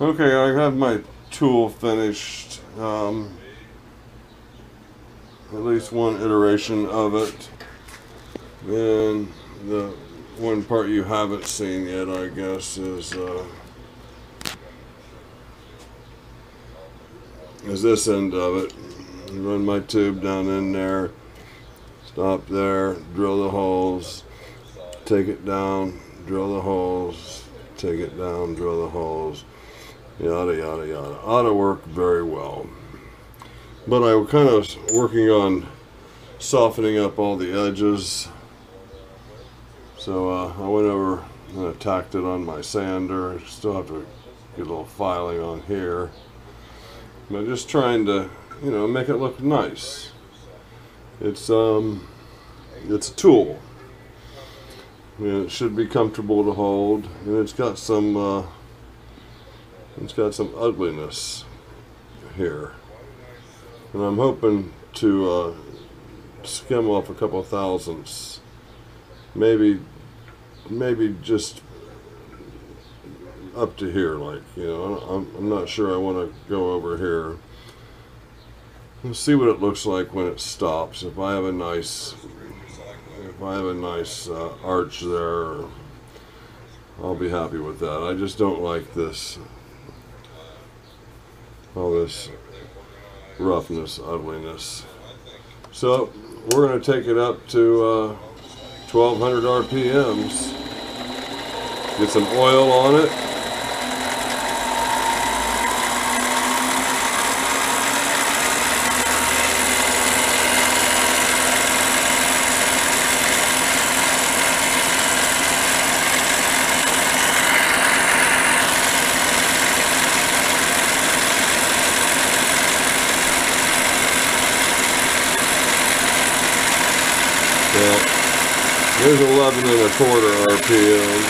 Okay, I have my tool finished. At least one iteration of it. And the one part you haven't seen yet, I guess, is this end of it. Run my tube down in there, stop there, drill the holes, take it down, drill the holes, take it down, drill the holes, yada yada yada. Ought to work very well. But I was kind of working on softening up all the edges. So I went over and attacked it on my sander. Still have to get a little filing on here. But just trying to, you know, make it look nice. It's a tool. And it should be comfortable to hold, and it's got some ugliness here. And I'm hoping to skim off a couple thousandths, maybe just up to here, like, you know. I'm not sure I want to go over here. We'll see what it looks like when it stops. If I have a nice arch there, I'll be happy with that. I just don't like this, all this roughness, ugliness. So we're going to take it up to 1200 RPMs. Get some oil on it. There's 11 1/4 RPM.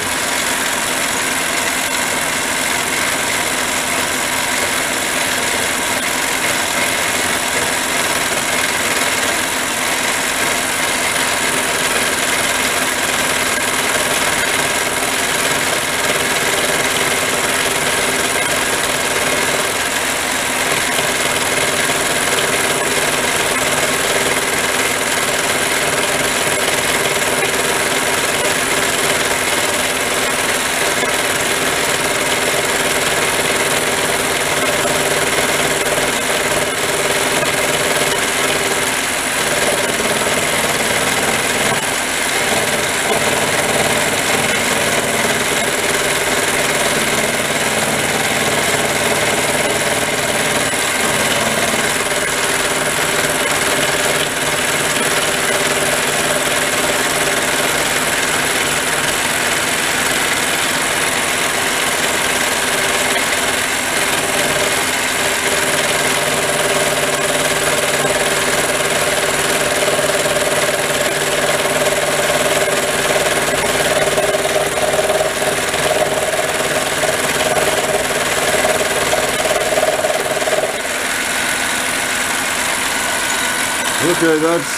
Okay, that's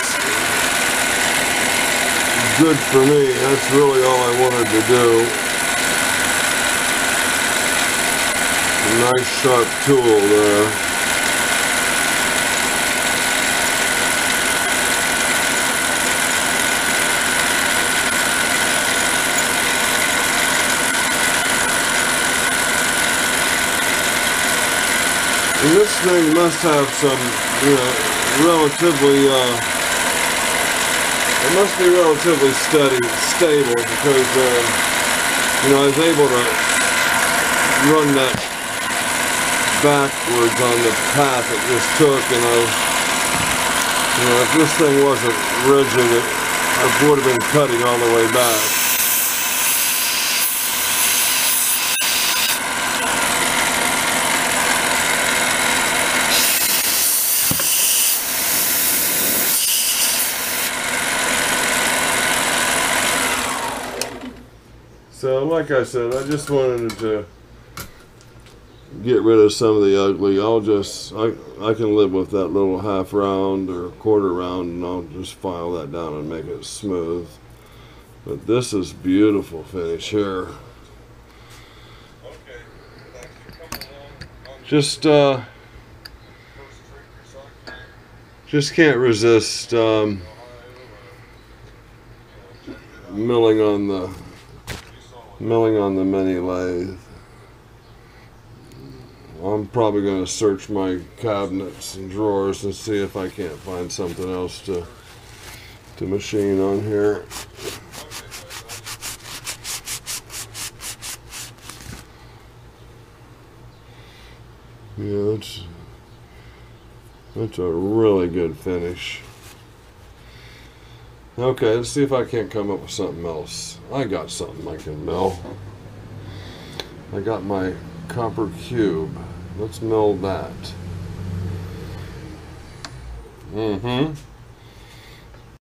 good for me. That's really all I wanted to do. A nice sharp tool there. And this thing must have some, you know, relatively, it must be relatively stable, because, you know, I was able to run that backwards on the path it just took, and you know, if this thing wasn't rigid, it would have been cutting all the way back. So, like I said, I just wanted to get rid of some of the ugly. I can live with that little half round or quarter round, and I'll just file that down and make it smooth. But this is beautiful finish here. Okay, thanks for coming. just can't resist milling on the mini lathe. I'm probably going to search my cabinets and drawers and see if I can't find something else to machine on here. Yeah, that's a really good finish. Okay, let's see if I can't come up with something else. I got something I can mill. I got my copper cube. Let's mill that.